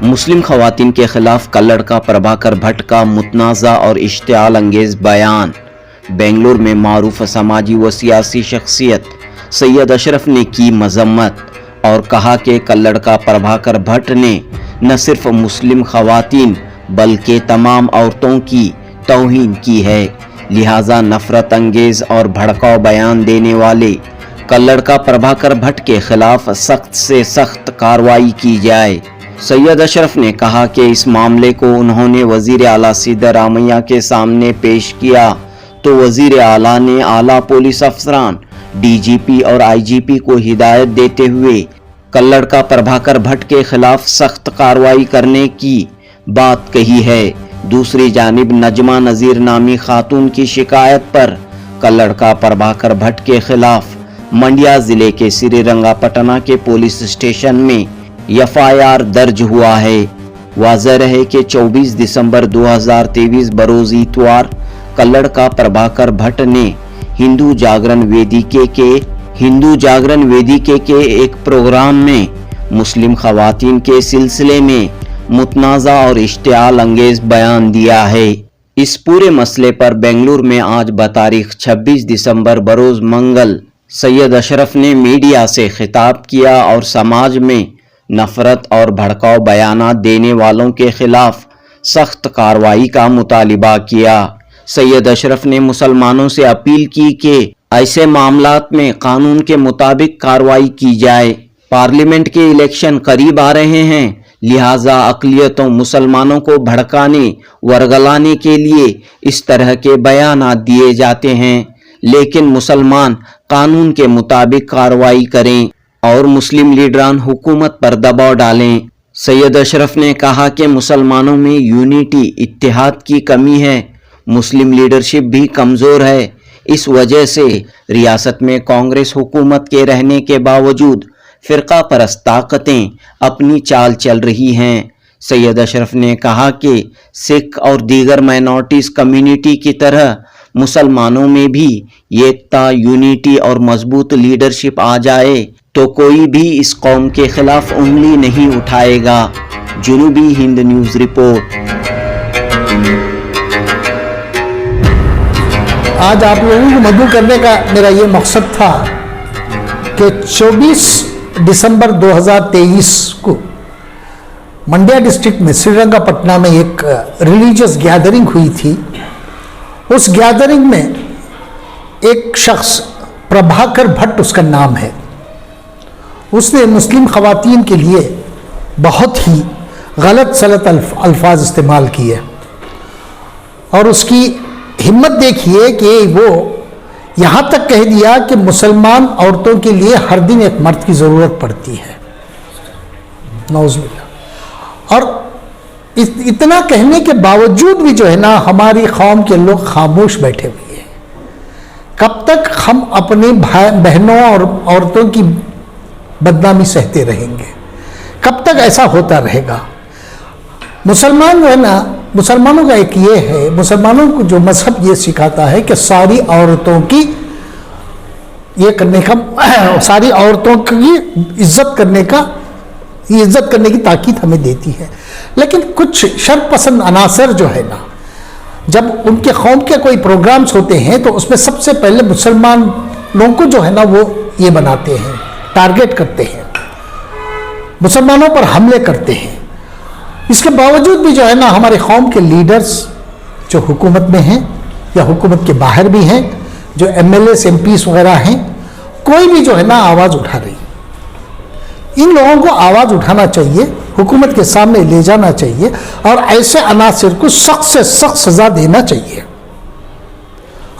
मुस्लिम खवातीन के खिलाफ कल्लड़ का प्रभाकर भट्ट का मुतनाज़ा और इश्तिआल अंगेज बयान। बेंगलुरु में मारूफ समाजी व सियासी शख्सियत सैयद अशरफ ने की मजम्मत और कहा कि कल्लड़ का प्रभाकर भट्ट ने न सिर्फ मुस्लिम खवातीन बल्कि तमाम औरतों की तौहीन की है, लिहाजा नफरत अंगेज और भड़काऊ बयान देने वाले कल्लड़ का प्रभाकर भट्ट के खिलाफ सख्त से सख्त कार्रवाई की जाए। सैयद अशरफ ने कहा कि इस मामले को उन्होंने वजीर आला सिद्धरामैया के सामने पेश किया तो वजीर आला ने आला पुलिस अफसरान, डीजीपी और आईजीपी को हिदायत देते हुए कल्लड़ का प्रभाकर भट्ट के खिलाफ सख्त कार्रवाई करने की बात कही है। दूसरी जानिब नजमा नजीर नामी खातून की शिकायत पर कल्लड़ का प्रभाकर भट्ट के खिलाफ मंडिया जिले के श्रीरंगापटना के पुलिस स्टेशन में एफआईआर दर्ज हुआ है। वाज़ेह रहे कि 24 दिसंबर 2023 बरोज इतवार कल्लड़ का प्रभाकर भट्ट ने हिंदू जागरण वेदिके के एक प्रोग्राम में मुस्लिम खवातीन के सिलसिले में मुतनाज़ा और इश्तिआल अंगेज बयान दिया है। इस पूरे मसले पर बेंगलुरु में आज बतारीख 26 दिसंबर बरोज मंगल सैयद अशरफ ने मीडिया से खिताब किया और समाज में नफरत और भड़काऊ बयानात देने वालों के खिलाफ सख्त कार्रवाई का मुतालिबा किया। सैयद अशरफ ने मुसलमानों से अपील की कि ऐसे मामलात में कानून के मुताबिक कार्रवाई की जाए। पार्लियामेंट के इलेक्शन करीब आ रहे हैं, लिहाजा अक़लियतों मुसलमानों को भड़काने वरगलाने के लिए इस तरह के बयानात दिए जाते हैं, लेकिन मुसलमान कानून के मुताबिक कार्रवाई करें और मुस्लिम लीडरान हुकूमत पर दबाव डालें। सैयद अशरफ ने कहा कि मुसलमानों में यूनिटी इत्तेहाद की कमी है, मुस्लिम लीडरशिप भी कमज़ोर है। इस वजह से रियासत में कांग्रेस हुकूमत के रहने के बावजूद फ़िरका परस्त ताकतें अपनी चाल चल रही हैं। सैयद अशरफ ने कहा कि सिख और दीगर माइनॉरिटीज़ कम्युनिटी की तरह मुसलमानों में भी एकता, यूनिटी और मजबूत लीडरशिप आ जाए तो कोई भी इस कौम के खिलाफ उंगली नहीं उठाएगा। जुनूबी हिंद न्यूज़ रिपोर्ट। आज आप लोगों को मदऊ करने का मेरा ये मकसद था कि 24 दिसंबर 2023 को मंड्या डिस्ट्रिक्ट में श्रीरंगापटना में एक रिलीजियस गैदरिंग हुई थी। उस गैदरिंग में एक शख्स प्रभाकर भट्ट उसका नाम है, उसने मुस्लिम खवातीन के लिए बहुत ही गलत सलत अल्फाज इस्तेमाल किए और उसकी हिम्मत देखिए कि वो यहाँ तक कह दिया कि मुसलमान औरतों के लिए हर दिन एक मर्द की ज़रूरत पड़ती है। नौज़ुबिल्लाह। और इतना कहने के बावजूद भी जो है ना हमारी कौम के लोग खामोश बैठे हुए हैं। कब तक हम अपने भाई बहनों और औरतों की बदनामी सहते रहेंगे? कब तक ऐसा होता रहेगा? मुसलमान जो है ना, मुसलमानों का एक ये है, मुसलमानों को जो मजहब ये सिखाता है कि सारी औरतों की ये करने का, सारी औरतों की इज्जत करने का, ये इज्जत करने की ताकीद हमें देती है। लेकिन कुछ शरपसंद अनासर जो है ना, जब उनके कौम के कोई प्रोग्राम्स होते हैं तो उसमें सबसे पहले मुसलमान लोगों को जो है ना वो ये बनाते हैं, टारगेट करते हैं, मुसलमानों पर हमले करते हैं। इसके बावजूद भी जो है ना हमारे कौम के लीडर्स जो हुकूमत में हैं या हुकूमत के बाहर भी हैं, जो एमएलएस एमपीस वगैरह हैं, कोई भी जो है ना आवाज़ उठा रही। इन लोगों को आवाज़ उठाना चाहिए, हुकूमत के सामने ले जाना चाहिए और ऐसे अनासिर को सख्त से सख्त सज़ा देना चाहिए।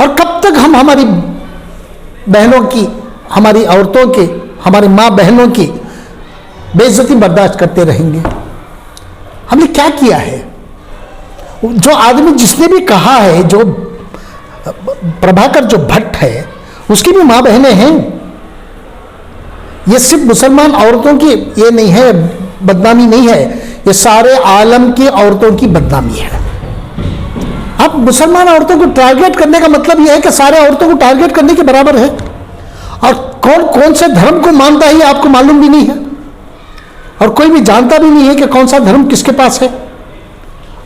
और कब तक हम हमारी बहनों की, हमारी औरतों के, हमारी माँ बहनों की बेइज्जती बर्दाश्त करते रहेंगे? हमने क्या किया है? जो आदमी जिसने भी कहा है, जो प्रभाकर जो भट्ट है, उसकी भी माँ बहनें हैं। ये सिर्फ मुसलमान औरतों की ये नहीं है, बदनामी नहीं है, ये सारे आलम की औरतों की बदनामी है। अब मुसलमान औरतों को टारगेट करने का मतलब यह है कि सारे औरतों को टारगेट करने के बराबर है। और कौन कौन से धर्म को मानता है ये आपको मालूम भी नहीं है। और कोई भी जानता भी नहीं है कि कौन सा धर्म किसके पास है।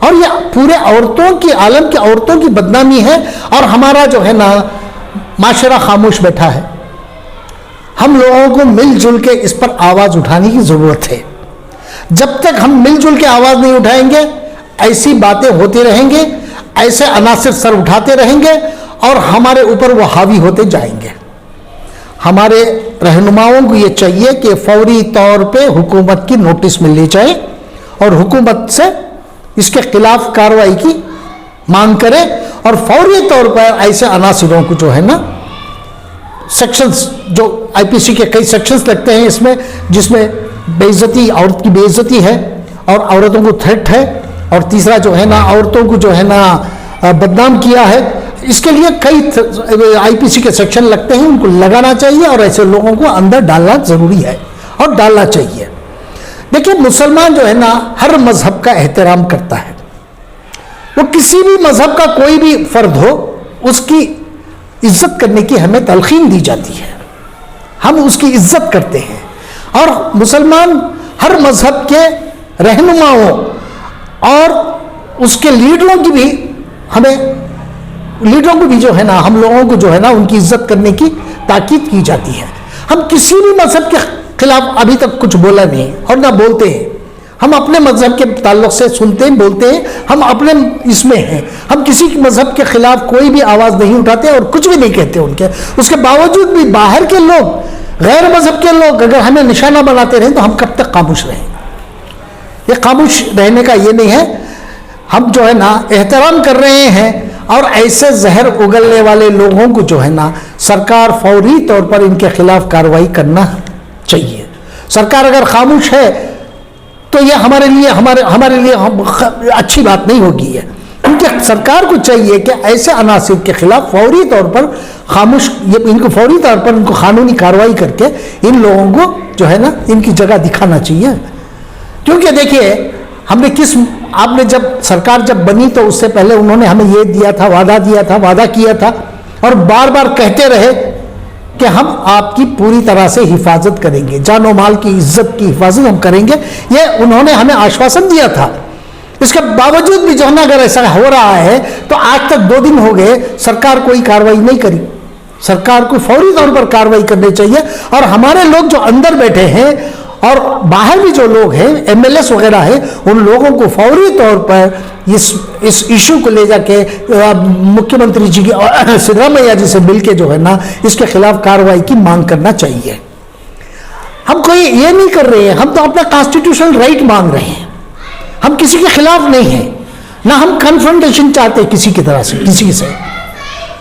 और ये पूरे औरतों की, आलम की औरतों की बदनामी है। और हमारा जो है ना माशरा खामोश बैठा है। हम लोगों को मिलजुल के इस पर आवाज उठाने की जरूरत है। जब तक हम मिलजुल के आवाज नहीं उठाएंगे, ऐसी बातें होती रहेंगे, ऐसे अनासिर सर उठाते रहेंगे और हमारे ऊपर वो हावी होते जाएंगे। हमारे रहनुमाओं को ये चाहिए कि फौरी तौर पे हुकूमत की नोटिस मिलनी चाहिए और हुकूमत से इसके खिलाफ कार्रवाई की मांग करे और फौरी तौर पर ऐसे अनासिरों को जो है ना, सेक्शंस जो आईपीसी के कई सेक्शंस लगते हैं इसमें, जिसमें बेइज्जती, औरत की बेइज्जती है और औरतों को थ्रेट है, और तीसरा जो है ना औरतों को जो है ना बदनाम किया है, इसके लिए कई आईपीसी के सेक्शन लगते हैं, उनको लगाना चाहिए और ऐसे लोगों को अंदर डालना जरूरी है और डालना चाहिए। देखिए, मुसलमान जो है ना हर मजहब का एहतराम करता है। वो किसी भी मजहब का कोई भी फर्द हो, उसकी इज्जत करने की हमें तलकीन दी जाती है, हम उसकी इज्जत करते हैं। और मुसलमान हर मजहब के रहनुमाओं और उसके लीडरों की भी लीडरों को भी जो है ना, हम लोगों को जो है ना उनकी इज्जत करने की ताकीद की जाती है। हम किसी भी मजहब के खिलाफ अभी तक कुछ बोला नहीं और ना बोलते हैं। हम अपने मजहब के ताल्लुक से सुनते हैं, बोलते हैं, हम अपने इसमें हैं। हम किसी मजहब के खिलाफ कोई भी आवाज़ नहीं उठाते और कुछ भी नहीं कहते उनके। उसके बावजूद भी बाहर के लोग, गैर मजहब के लोग अगर हमें निशाना बनाते रहें तो हम कब तक खामोश रहें? ये खामोश रहने का ये नहीं है। हम जो है ना एहतराम कर रहे हैं और ऐसे जहर उगलने वाले लोगों को जो है ना सरकार फौरी तौर पर इनके खिलाफ कार्रवाई करना चाहिए। सरकार अगर खामोश है तो ये हमारे लिए अच्छी बात नहीं होगी है, क्योंकि सरकार को चाहिए कि ऐसे अनासिर के खिलाफ फौरी तौर पर इनको फौरी तौर पर इनको कानूनी कार्रवाई करके इन लोगों को जो है ना इनकी जगह दिखाना चाहिए। क्योंकि देखिए, आपने जब सरकार जब बनी तो उससे पहले उन्होंने हमें ये दिया था, वादा किया था और बार बार कहते रहे कि हम आपकी पूरी तरह से हिफाजत करेंगे, जानो माल की इज्जत की हिफाजत हम करेंगे, ये उन्होंने हमें आश्वासन दिया था। इसके बावजूद भी जो है ना अगर ऐसा हो रहा है तो आज तक 2 दिन हो गए, सरकार कोई कार्रवाई नहीं करी। सरकार को फौरी तौर पर कार्रवाई करनी चाहिए और हमारे लोग जो अंदर बैठे हैं और बाहर भी जो लोग हैं, एमएलएस वगैरह हैं, उन लोगों को फौरी तौर पर इस इशू को ले जाके मुख्यमंत्री जी की सिद्धरामैया जी से मिलके जो है ना इसके खिलाफ कार्रवाई की मांग करना चाहिए। हम कोई ये नहीं कर रहे हैं, हम तो अपना कॉन्स्टिट्यूशनल राइट मांग रहे हैं। हम किसी के खिलाफ नहीं हैं, ना हम कन्फ्रंटेशन चाहते किसी की तरह से, किसी से।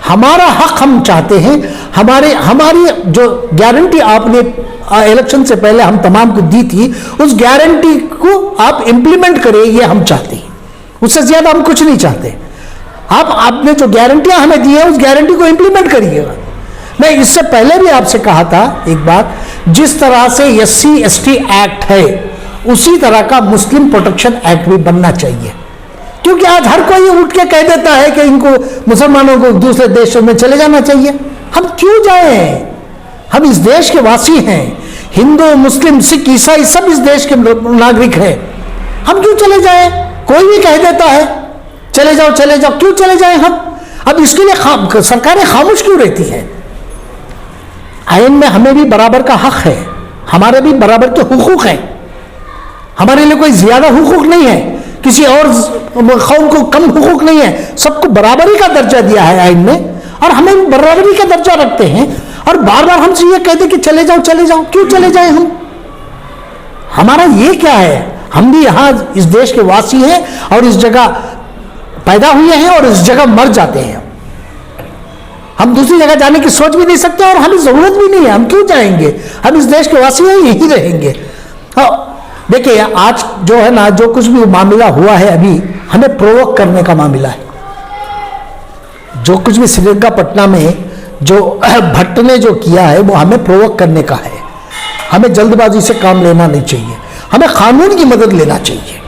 हमारा हक हम चाहते हैं। हमारी जो गारंटी आपने इलेक्शन से पहले हम तमाम को दी थी, उस गारंटी को आप इंप्लीमेंट करें, ये हम चाहते हैं। उससे ज्यादा हम कुछ नहीं चाहते। आपने जो गारंटियां हमें दी है उस गारंटी को इंप्लीमेंट करिएगा। मैं इससे पहले भी आपसे कहा था एक बात, जिस तरह से SC/ST एक्ट है उसी तरह का मुस्लिम प्रोटेक्शन एक्ट भी बनना चाहिए। क्योंकि आज हर कोई उठ के कह देता है कि इनको मुसलमानों को दूसरे देशों में चले जाना चाहिए। हम क्यों जाएं? हम इस देश के वासी हैं। हिंदू, मुस्लिम, सिख, ईसाई सब इस देश के नागरिक हैं। हम क्यों चले जाएं? कोई भी कह देता है चले जाओ चले जाओ, क्यों चले जाएं हम? अब इसके लिए सरकारें खामोश क्यों रहती है? आईन में हमें भी बराबर का हक है, हमारे भी बराबर के हुकूक हैं। हमारे लिए कोई ज्यादा हुकूक नहीं है, किसी और कौम को कम हुकूक नहीं है। सबको बराबरी का दर्जा दिया है आईन में और हमें बराबरी का दर्जा रखते हैं। और बार बार हमसे ये कहते कि चले जाओ चले जाओ, क्यों चले जाएं हम? हमारा ये क्या है? हम भी यहाँ इस देश के वासी हैं और इस जगह पैदा हुए हैं और इस जगह मर जाते हैं। हम दूसरी जगह जाने की सोच भी नहीं सकते और हमें जरूरत भी नहीं है। हम क्यों जाएंगे? हम इस देश के वासी हैं, यही रहेंगे। देखिए, आज जो है ना, जो कुछ भी मामला हुआ है अभी, हमें प्रोवोक करने का मामला है। जो कुछ भी श्रीरंगापट्टनम में जो भट्ट ने जो किया है वो हमें प्रोवोक करने का है। हमें जल्दबाजी से काम लेना नहीं चाहिए, हमें कानून की मदद लेना चाहिए।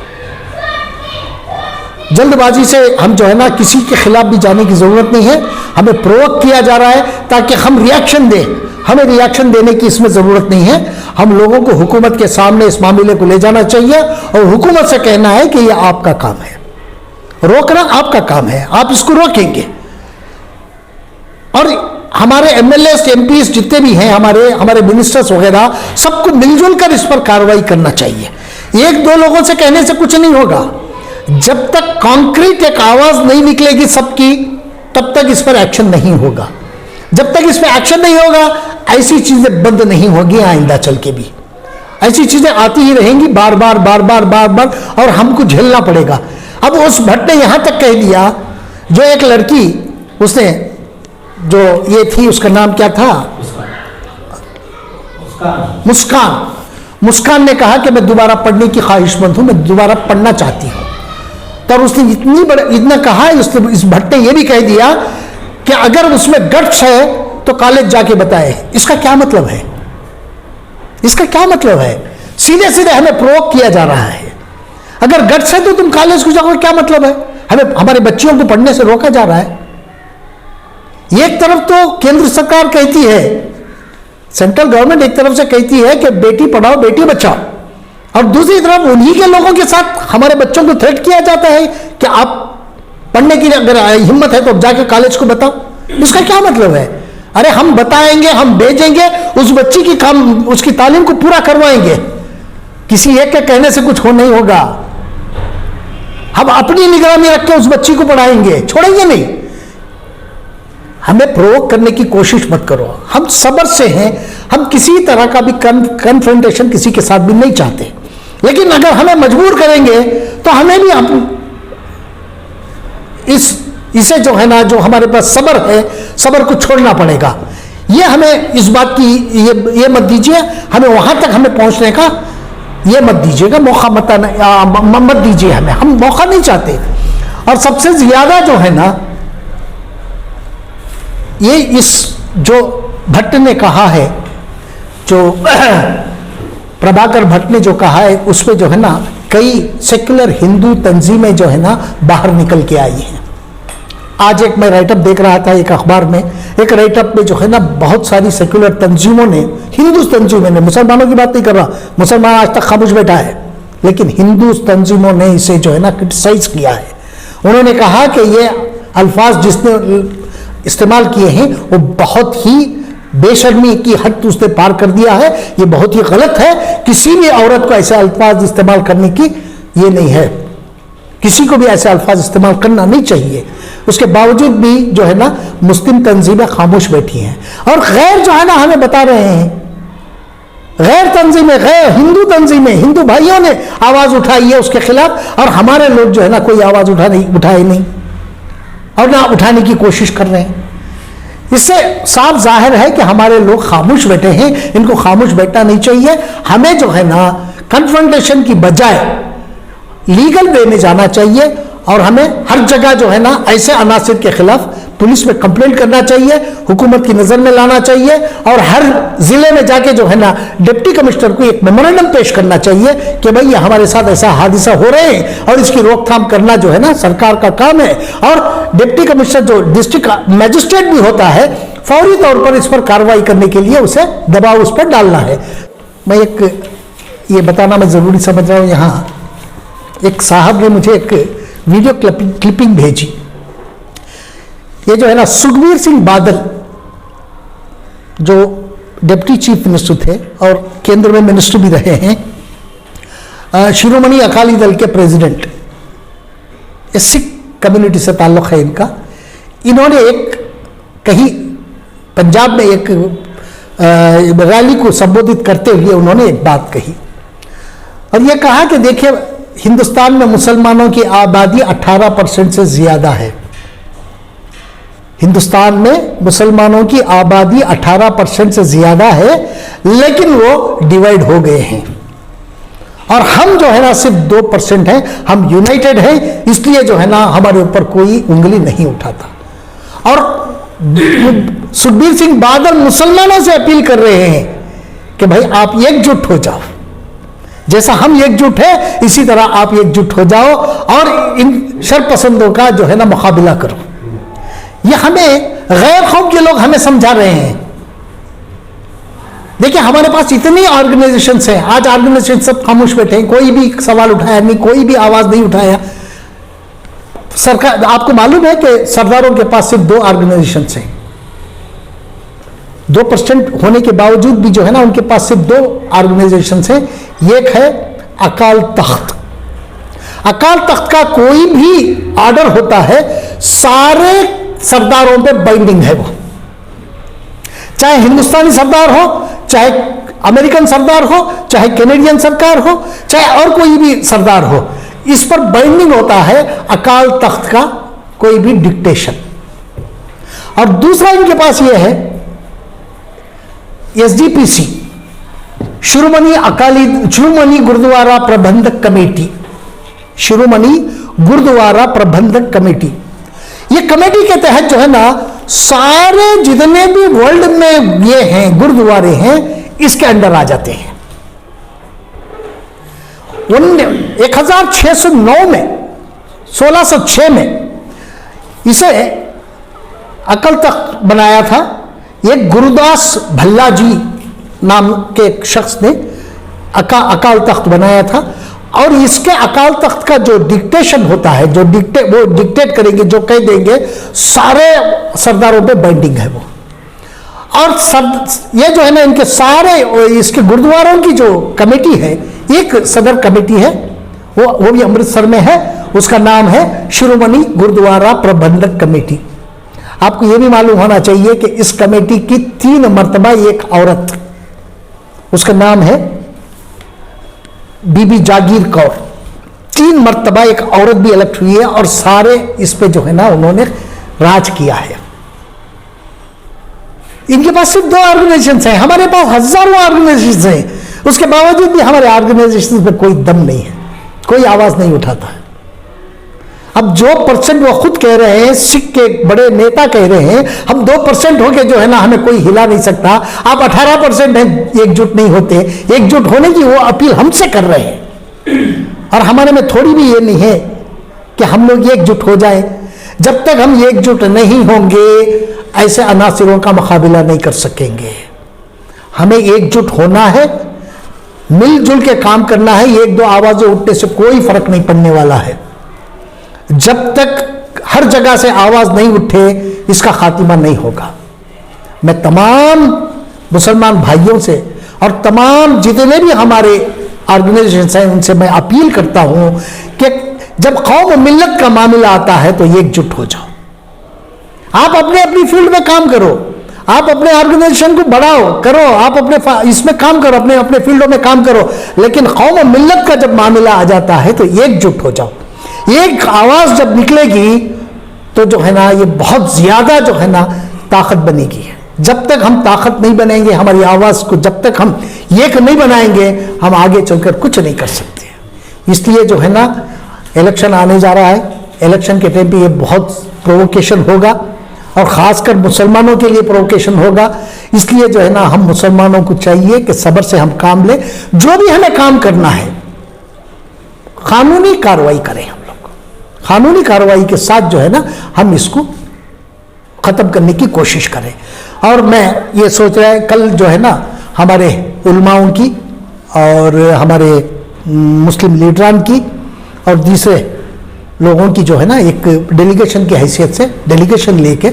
जल्दबाजी से हम जो है ना किसी के खिलाफ भी जाने की ज़रूरत नहीं है। हमें प्रोवोक किया जा रहा है ताकि हम रिएक्शन दें, हमें रिएक्शन देने की इसमें ज़रूरत नहीं है। हम लोगों को हुकूमत के सामने इस मामले को ले जाना चाहिए और हुकूमत से कहना है कि यह आपका काम है, रोकना आपका काम है, आप इसको रोकेंगे। और हमारे एमएलए एमपीज जितने भी हैं, हमारे मिनिस्टर्स वगैरह, सबको मिलजुल कर इस पर कार्रवाई करना चाहिए। एक दो लोगों से कहने से कुछ नहीं होगा। जब तक कॉन्क्रीट एक आवाज नहीं निकलेगी सबकी, तब तक इस पर एक्शन नहीं होगा। जब तक इस पर एक्शन नहीं होगा, ऐसी चीजें बंद नहीं होगी आइंदा चल के भी। ऐसी चीजें आती ही रहेंगी बार बार बार बार बार बार, और हमको झेलना पड़ेगा। अब उस भट्ट ने यहां तक कह दिया, जो एक लड़की, उसने जो ये थी, उसका नाम क्या था, मुस्कान ने कहा कि मैं दोबारा पढ़ने की ख्वाहिशमंद हूं, मैं दोबारा पढ़ना चाहती हूं। तब उसने इतना कहा, इस भट्ट ने यह भी कह दिया कि अगर उसमें गट्स है तो कॉलेज जाके बताए। इसका क्या मतलब है? इसका क्या मतलब है? सीधे सीधे हमें प्रोवोक किया जा रहा है। अगर गट्स है तो तुम कॉलेज को जाओ, क्या मतलब है? हमें हमारे बच्चियों को पढ़ने से रोका जा रहा है। एक तरफ तो केंद्र सरकार कहती है, सेंट्रल गवर्नमेंट एक तरफ से कहती है कि बेटी पढ़ाओ बेटी बचाओ, और दूसरी तरफ उन्हीं के लोगों के साथ हमारे बच्चों को थ्रेट किया जाता है कि आप पढ़ने की अगर हिम्मत है तो जाके कॉलेज को बताओ। इसका क्या मतलब है? अरे हम बताएंगे, हम भेजेंगे, उस बच्ची की उसकी तालीम को पूरा करवाएंगे। किसी एक के कहने से कुछ नहीं होगा। हम अपनी निगरानी रख के उस बच्ची को पढ़ाएंगे, छोड़ेंगे नहीं। हमें प्रोवोक करने की कोशिश मत करो। हम सब्र से हैं, हम किसी तरह का भी कन्फ्रंटेशन किसी के साथ भी नहीं चाहते, लेकिन अगर हमें मजबूर करेंगे तो हमें भी इसे जो है ना, जो हमारे पास सब्र है, सब्र को छोड़ना पड़ेगा। ये हमें इस बात की ये मत दीजिए, हमें वहां तक हमें पहुंचने का ये मत दीजिएगा, मौका मत दीजिए हमें। हम मौका नहीं चाहते। और सबसे ज्यादा जो है ना, ये इस जो भट्ट ने कहा है, जो प्रभाकर भट्ट ने जो कहा है, उसमें जो है ना कई सेक्युलर हिंदू तंजीमें जो है ना बाहर निकल के आई हैं। आज एक मैं राइटअप देख रहा था एक अखबार में, एक राइटअप में जो है ना बहुत सारी सेक्युलर तंजीमों ने, हिंदू तंजीमों ने, मुसलमानों की बात नहीं कर रहा, मुसलमान आज तक खामोश बैठा है, लेकिन हिंदू तंजीमों ने इसे जो है ना क्रिटिसाइज किया है। उन्होंने कहा कि ये अल्फाज जिसने इस्तेमाल किए हैं वो बहुत ही बेशर्मी की हद उसने पार कर दिया है। ये बहुत ही गलत है। किसी भी औरत को ऐसे अल्फाज इस्तेमाल करने की ये नहीं है, किसी को भी ऐसे अल्फाज इस्तेमाल करना नहीं चाहिए। उसके बावजूद भी जो है ना मुस्लिम तंजीमें खामोश बैठी हैं, और गैर जो है ना हमें बता रहे हैं, गैर तंजीमें, गैर हिंदू तंजीमें, हिंदू भाइयों ने आवाज उठाई है उसके खिलाफ, और हमारे लोग जो है ना कोई आवाज उठाए नहीं और ना उठाने की कोशिश कर रहे हैं। इससे साफ जाहिर है कि हमारे लोग खामोश बैठे हैं। इनको खामोश बैठना नहीं चाहिए। हमें जो है ना कन्फ्रंटेशन की बजाय लीगल वे में जाना चाहिए, और हमें हर जगह जो है ना ऐसे अनासिर के खिलाफ पुलिस में कंप्लेंट करना चाहिए, हुकूमत की नजर में लाना चाहिए, और हर जिले में जाके जो है ना डिप्टी कमिश्नर को एक मेमोरेंडम पेश करना चाहिए कि भाई ये हमारे साथ ऐसा हादसा हो रहे हैं और इसकी रोकथाम करना जो है ना सरकार का काम है। और डिप्टी कमिश्नर जो डिस्ट्रिक्ट मैजिस्ट्रेट भी होता है, फौरी तौर पर इस पर कार्रवाई करने के लिए उसे दबाव उस पर डालना है। मैं ये बताना मैं जरूरी समझ रहा हूँ, यहाँ एक साहब ने मुझे एक वीडियो क्लिपिंग भेजी। ये जो है ना सुखबीर सिंह बादल, जो डिप्टी चीफ मिनिस्टर थे और केंद्र में मिनिस्टर भी रहे हैं, शिरोमणि अकाली दल के प्रेसिडेंट, सिख कम्युनिटी से ताल्लुक है इनका। इन्होंने एक कहीं पंजाब में एक रैली को संबोधित करते हुए उन्होंने एक बात कही, और ये कहा कि देखिए हिंदुस्तान में मुसलमानों की आबादी 18% से ज्यादा है। हिंदुस्तान में मुसलमानों की आबादी 18% से ज्यादा है, लेकिन वो डिवाइड हो गए हैं, और हम जो है ना सिर्फ 2% हैं। हम यूनाइटेड हैं, इसलिए जो है ना हमारे ऊपर कोई उंगली नहीं उठाता। और सुखबीर सिंह बादल मुसलमानों से अपील कर रहे हैं कि भाई आप एकजुट हो जाओ, जैसा हम एकजुट है इसी तरह आप एकजुट हो जाओ, और इन शरपसंदों का जो है ना मुकाबला करो। ये हमें गैर कौम के लोग हमें समझा रहे हैं। देखिए हमारे पास इतनी ऑर्गेनाइजेशंस हैं, आज ऑर्गेनाइजेशन सब खामोश बैठे हैं, कोई भी सवाल उठाया नहीं, कोई भी आवाज नहीं उठाया। सरकार, आपको मालूम है कि सरदारों के पास सिर्फ 2 ऑर्गेनाइजेशंस हैं। 2% होने के बावजूद भी जो है ना उनके पास सिर्फ 2 ऑर्गेनाइजेशंस हैं। एक है अकाल तख्त। अकाल तख्त का कोई भी ऑर्डर होता है सारे सरदारों पे बाइंडिंग है। वो चाहे हिंदुस्तानी सरदार हो, चाहे अमेरिकन सरदार हो, चाहे कैनेडियन सरकार हो, चाहे और कोई भी सरदार हो, इस पर बाइंडिंग होता है अकाल तख्त का कोई भी डिक्टेशन। और दूसरा इनके पास यह है SGPC, शिरोमणि गुरुद्वारा प्रबंधक कमेटी। शिरोमणि गुरुद्वारा प्रबंधक कमेटी, ये कमेटी के तहत जो है ना सारे जितने भी वर्ल्ड में ये हैं गुरुद्वारे हैं, इसके अंडर आ जाते हैं। 1609 में 1606 में इसे अकाल तख्त बनाया था। एक गुरुदास भल्ला जी नाम के एक शख्स ने अकाल तख्त बनाया था। और इसके अकाल तख्त का जो डिक्टेशन होता है, जो वो डिक्टेट करेंगे, जो कह देंगे, सारे सरदारों पे बाइंडिंग है वो। और ये जो है ना इनके सारे इसके गुरुद्वारों की जो कमेटी है, एक सदर कमेटी है, वो भी अमृतसर में है, उसका नाम है शिरोमणि गुरुद्वारा प्रबंधक कमेटी। आपको ये भी मालूम होना चाहिए कि इस कमेटी की 3 मर्तबा एक औरत, उसका नाम है बीबी जागीर कौर, 3 मर्तबा एक औरत भी इलेक्ट हुई है और सारे इस पे जो है ना उन्होंने राज किया है। इनके पास सिर्फ 2 ऑर्गेनाइजेशन हैं, हमारे पास हजारों ऑर्गेनाइजेशन हैं, उसके बावजूद भी हमारे ऑर्गेनाइजेशन में कोई दम नहीं है, कोई आवाज नहीं उठाता है। अब जो % वो खुद कह रहे हैं, सिख के बड़े नेता कह रहे हैं, हम 2% हो के जो है ना हमें कोई हिला नहीं सकता। आप 18% हैं, एकजुट नहीं होते। एकजुट होने की वो अपील हमसे कर रहे हैं और हमारे में थोड़ी भी ये नहीं है कि हम लोग एकजुट हो जाएं। जब तक हम एकजुट नहीं होंगे ऐसे अनासिरों का मुकाबला नहीं कर सकेंगे। हमें एकजुट होना है, मिलजुल के काम करना है। 1-2 आवाजें उठने से कोई फर्क नहीं पड़ने वाला है। जब तक हर जगह से आवाज नहीं उठे इसका खात्मा नहीं होगा। मैं तमाम मुसलमान भाइयों से और तमाम जितने भी हमारे ऑर्गेनाइजेशन हैं उनसे मैं अपील करता हूं कि जब कौम मिल्लत का मामला आता है तो एकजुट हो जाओ। आप अपने अपनी फील्ड में काम करो, आप अपने ऑर्गेनाइजेशन को बढ़ाओ करो, आप अपने इसमें काम करो, अपने अपने फील्डों में काम करो, लेकिन कौम मिल्लत का जब मामला आ जाता है तो एकजुट हो जाओ। एक आवाज जब निकलेगी तो जो है ना ये बहुत ज्यादा जो है ना ताकत बनेगी। जब तक हम ताकत नहीं बनेंगे, हमारी आवाज को जब तक हम एक नहीं बनाएंगे, हम आगे चलकर कुछ नहीं कर सकते। इसलिए जो है ना इलेक्शन आने जा रहा है, इलेक्शन के टाइम पे ये बहुत प्रोवोकेशन होगा और खासकर मुसलमानों के लिए प्रोवोकेशन होगा। इसलिए जो है ना हम मुसलमानों को चाहिए कि सब्र से हम काम लें। जो भी हमें काम करना है कानूनी कार्रवाई करें, हम लोग कानूनी कार्रवाई के साथ जो है ना हम इसको खत्म करने की कोशिश करें। और मैं ये सोच रहा है कल जो है ना हमारे उलमाओं की और हमारे मुस्लिम लीडरान की और दूसरे लोगों की जो है ना एक डेलीगेशन की हैसियत से डेलीगेशन लेके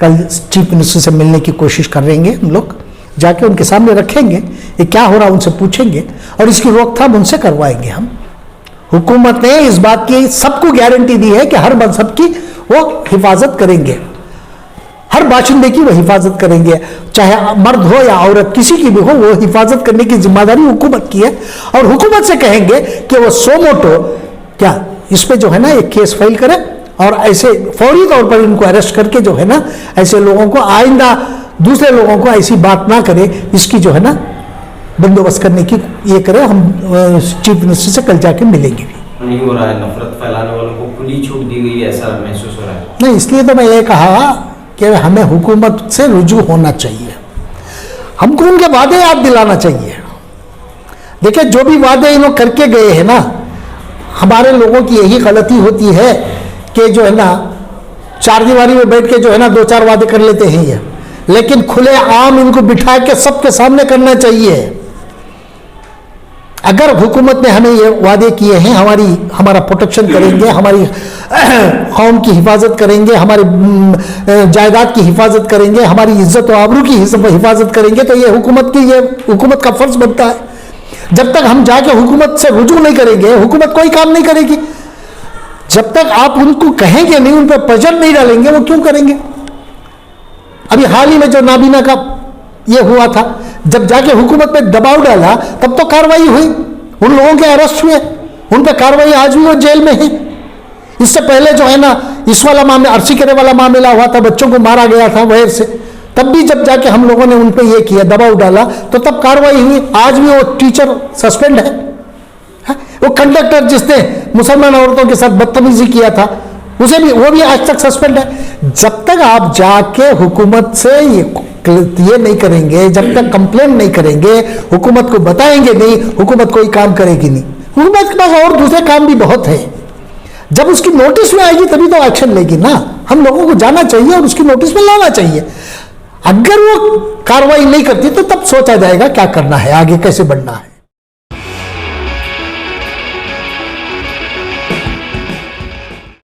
कल चीफ मिनिस्टर से मिलने की कोशिश करेंगे। हम लोग जाके उनके सामने रखेंगे ये क्या हो रहा, उनसे पूछेंगे और इसकी रोकथाम उनसे करवाएंगे हम। हुकूमत ने इस बात की सबको गारंटी दी है कि हर मजहब की वो हिफाजत करेंगे, हर बाशिंदे की वो हिफाजत करेंगे, चाहे मर्द हो या औरत, किसी की भी हो, वो हिफाजत करने की जिम्मेदारी हुकूमत की है। और हुकूमत से कहेंगे कि वो सोमोटो क्या इस पे जो है ना एक केस फाइल करे और ऐसे फौरी तौर पर इनको अरेस्ट करके जो है ना ऐसे लोगों को आइंदा दूसरे लोगों को ऐसी बात ना करे, इसकी जो है ना बंदोबस्त करने की ये करे। हम चीफ मिनिस्टर से कल जाके मिलेंगे भी। नहीं हो रहा है, नफरत फैलाने वालों को खुली छूट दी गई है, ऐसा महसूस हो रहा है। नहीं, इसलिए तो मैं ये कहा कि हमें हुकूमत से रुजू होना चाहिए, हमको उनके वादे याद दिलाना चाहिए। देखिए जो भी वादे इन्होंने करके गए हैं ना, हमारे लोगों की यही गलती होती है के जो है ना चार दीवारी में बैठ के जो है ना दो चार वादे कर लेते हैं ये, लेकिन खुले आम इनको बिठा के सबके सामने करना चाहिए। अगर हुकूमत ने हमें ये वादे किए हैं हमारा प्रोटेक्शन करेंगे, हमारी कौम की हिफाजत करेंगे, हमारी जायदाद की हिफाजत करेंगे, हमारी इज्जत और आबरू की हिफाजत करेंगे, तो ये हुकूमत का फर्ज बनता है। जब तक हम जाके हुकूमत से रुजू नहीं करेंगे, हुकूमत कोई काम नहीं करेगी। जब तक आप उनको कहेंगे नहीं, उन पर प्रेशर नहीं डालेंगे, वो क्यों करेंगे? अभी हाल ही में जो नाबीना का ये हुआ था, जब जाके हुकूमत पे दबाव डाला तब तो कार्रवाई हुई, उन लोगों के अरेस्ट हुए, उन पर कार्रवाई, आज भी वो जेल में है। इससे पहले जो है ना इस वाला मामला, अर्शी करे वाला मामला हुआ था, बच्चों को मारा गया था वैर से, तब भी जब जाके हम लोगों ने उन पर ये किया, दबाव डाला, तो तब कार्रवाई हुई। आज भी वो टीचर सस्पेंड है। वो कंडक्टर जिसने मुसलमान औरतों के साथ बदतमीजी किया था, वो भी आज तक सस्पेंड है। जब तक आप जाके हुकूमत से ये नहीं करेंगे, जब तक कंप्लेन नहीं करेंगे, हुकूमत को बताएंगे नहीं, हुकूमत कोई काम करेगी नहीं। हुकूमत के पास और दूसरे काम भी बहुत है। जब उसकी नोटिस में आएगी तभी तो एक्शन लेगी ना। हम लोगों को जाना चाहिए और उसकी नोटिस में लाना चाहिए। अगर वो कार्रवाई नहीं करती तो तब सोचा जाएगा क्या करना है, आगे कैसे बढ़ना है।